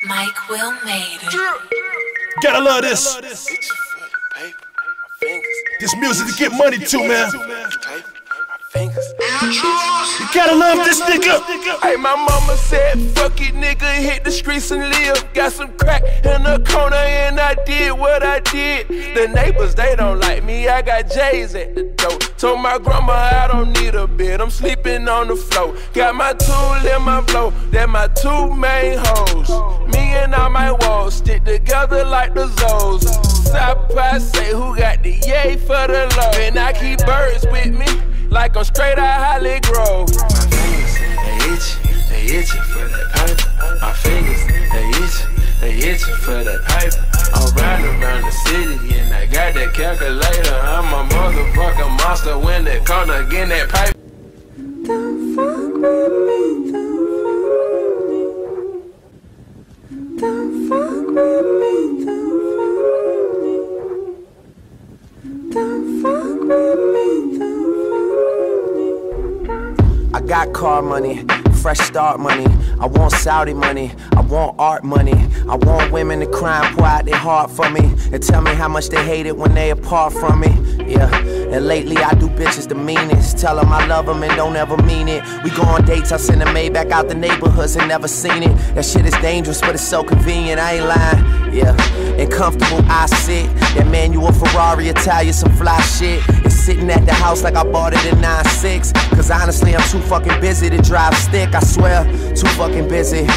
Mike Will made it. Gotta love this. This music to get money to, man. You gotta love this nigga. Hey, my mama said, fuck it, nigga, hit the streets and live. Got some crack in the corner and I did what I did. The neighbors, they don't like me, I got J's at the door. Told my grandma I don't need a bed, I'm sleeping on the floor. Got my tool in my blow, that my two main hoes. Me and all my walls stick together like the Zoes. Southside say who got the yay for the love. And I keep birds with me like I'm straight out Holly Grove. My fingers, they itching for that pipe. My fingers, they itching for that pipe. I'm riding around the city and I got that calculator. I'm a motherfucking monster when they come to get that pipe. Don't fuck with me, don't fuck with me, don't fuck with me, don't fuck with me. I got car money, fresh start money. I want Saudi money, I want art money. I want women to cry and pour out their heart for me and tell me how much they hate it when they apart from me. Yeah, and lately I do bitches the meanest. Tell them I love them and don't ever mean it. We go on dates, I send a Maybach out the neighborhoods and never seen it. That shit is dangerous, but it's so convenient, I ain't lying. Yeah, and comfortable I sit. That manual Ferrari Italian, some fly shit. It's sitting at the house like I bought it in 9.6. Cause honestly I'm too fucking busy to drive stick, I swear. Too fucking busy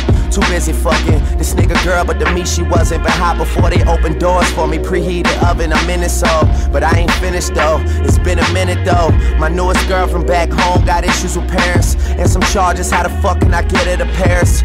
fucking this nigga girl, but to me she wasn't. But hot before they open doors for me, preheated oven, I'm in it so. But I ain't finished though, it's been a minute though. My newest girl from back home got issues with parents and some charges, how the fuck can I get her to Paris?